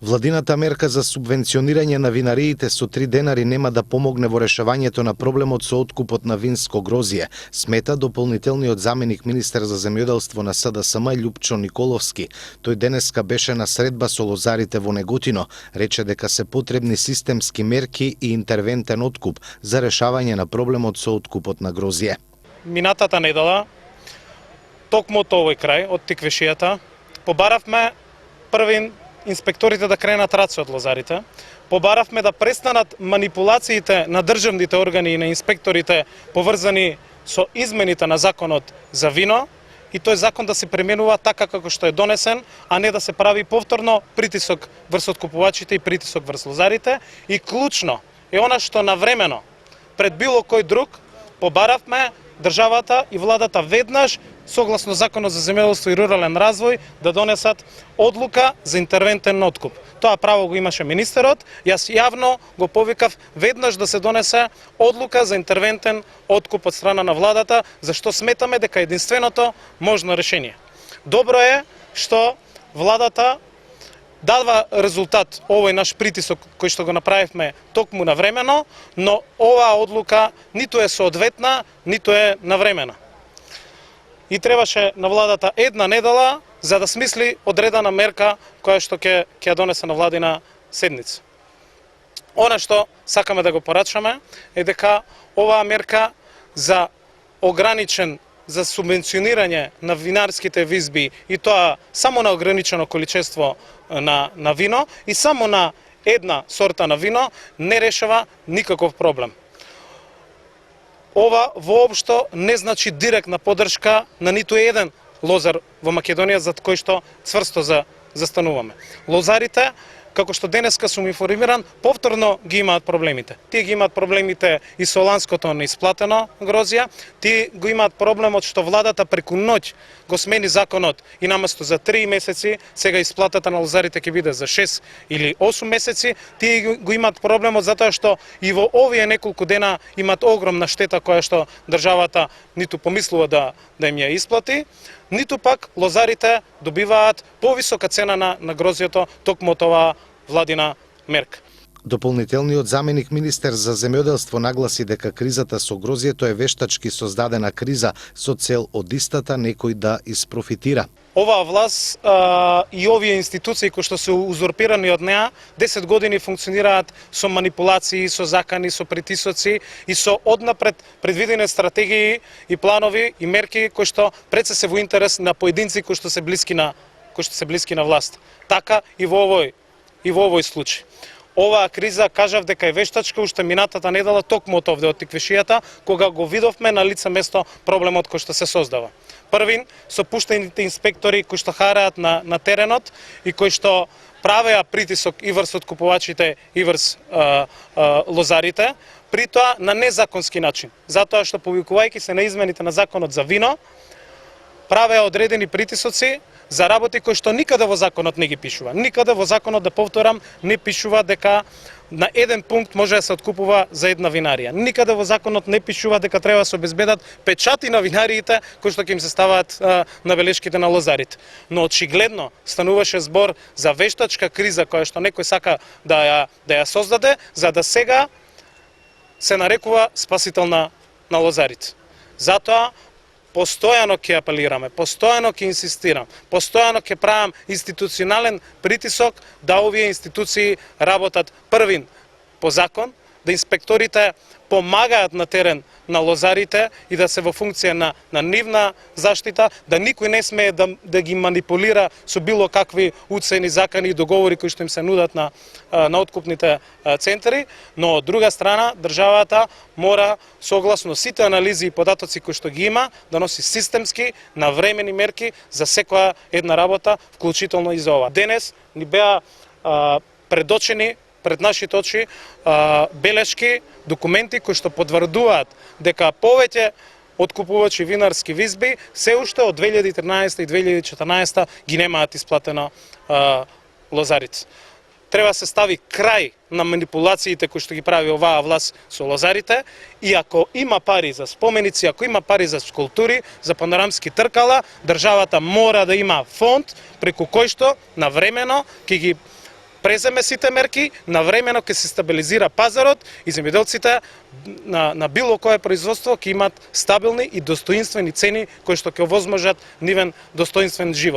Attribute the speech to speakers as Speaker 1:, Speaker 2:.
Speaker 1: Владината мерка за субвенционирање на винариите со 3 денари нема да помогне во решавањето на проблемот со откупот на винско грозје, смета дополнителниот заменик министер за земјоделство на СДСМ Љупчо Николовски. Тој денеска беше на средба со лозарите во Неготино, рече дека се потребни системски мерки и интервентен откуп за решавање на проблемот со откупот на грозје.
Speaker 2: Минатата недела, токму од овој крај, од Тиквешијата, побаравме први инспекторите да кренат раце од лозарите. Побаравме да престанат манипулациите на државните органи и на инспекторите поврзани со измените на законот за вино и тој закон да се применува така како што е донесен, а не да се прави повторно притисок врз откупувачите и притисок врз лозарите. И клучно е она што навремено, пред било кој друг, побаравме државата и владата веднаш, согласно Законот за земјоделство и рурален развој, да донесат одлука за интервентен откуп. Тоа право го имаше министерот, јас јавно го повикав веднаш да се донесе одлука за интервентен откуп од страна на владата, зашто сметаме дека единственото можно решение. Добро е што владата дава резултат овој наш притисок кој што го направивме токму навремено, но оваа одлука ниту е соодветна, ниту е навремена. И требаше на владата една недела за да смисли одредена мерка која што ќе ја донесе на владина седница. Она што сакаме да го порачаме е дека оваа мерка за ограничен за субвенционирање на винарските визби и тоа само на ограничено количество на вино и само на една сорта на вино не решава никаков проблем. Ова воопшто не значи директна поддршка на ниту еден лозар во Македонија за кој што цврсто застануваме. Лозарите, како што денеска сум информиран, повторно ги имаат проблемите. Тие ги имаат проблемите и со ланското неисплатено грозје, тие го имаат проблемот што владата преку ноќ го смени законот и наместо за 3 месеци, сега исплатата на лозарите ќе биде за 6 или 8 месеци, тие го имаат проблемот затоа што и во овие неколку дена имаат огромна штета која што државата ниту помислува да им ја исплати, ниту пак лозарите добиваат повисока цена на грозјето токму од оваа владина мерка.
Speaker 1: Дополнителниот заменик министер за земјоделство нагласи дека кризата со грозјето е вештачки создадена криза со цел од истата некој да испрофитира.
Speaker 2: Оваа власт и овие институции кои што се узурпирани од неа 10 години функционираат со манипулации, со закани, со притисоци и со однапред предвидени стратегии и планови и мерки кои што пред се во интерес на поединци кои што се блиски на власт. Така и во овој случај. Оваа криза, кажав дека е вештачка уште минатата недела токму од овде од Тиквешијата, кога го видовме на лице место проблемот кој што се создава. Првин, со пуштените инспектори кои што хараат на теренот и кои што правеа притисок и врз откупувачите и врз лозарите, при тоа на незаконски начин, затоа што повикувајќи се на измените на законот за вино, правеа одредени притисоци за работи кои што никаде во законот не ги пишува. Никаде во законот, да повторам, не пишува дека на еден пункт може да се откупува за една винарија. Никаде во законот не пишува дека треба да се обезбедат печати на винариите кои што ќе им се ставаат на белешките на лозарите. Но очигледно стануваше збор за вештачка криза која што некој сака да ја создаде, за да сега се нарекува спасител на лозарите. Затоа постојано ќе апелираме, постојано ќе инсистирам, постојано ќе правам институционален притисок да овие институции работат првин по закон, да инспекторите помагаат на терен на лозарите и да се во функција на нивна заштита, да никој не смее да ги манипулира со било какви уцени, закани и договори кои што им се нудат на откупните центри, но од друга страна државата мора согласно сите анализи и податоци кои што ги има да носи системски навремени мерки за секоја една работа, вклучително и за ова. Денес ни беа предочени пред нашите очи белешки, документи кои што потврдуваат дека повеќе откупувачи винарски визби се уште од 2013 и 2014 ги немаат исплатено лозарите. Треба се стави крај на манипулациите кои што ги прави оваа власт со лозарите и ако има пари за споменици, ако има пари за скулптури, за панорамски тркала, државата мора да има фонд преку кој што навремено ќе ги преземе сите мерки, навремено ќе се стабилизира пазарот и земјоделците на било кое производство ќе имат стабилни и достоинствени цени кои што ќе овозможат нивен достоинствен живот.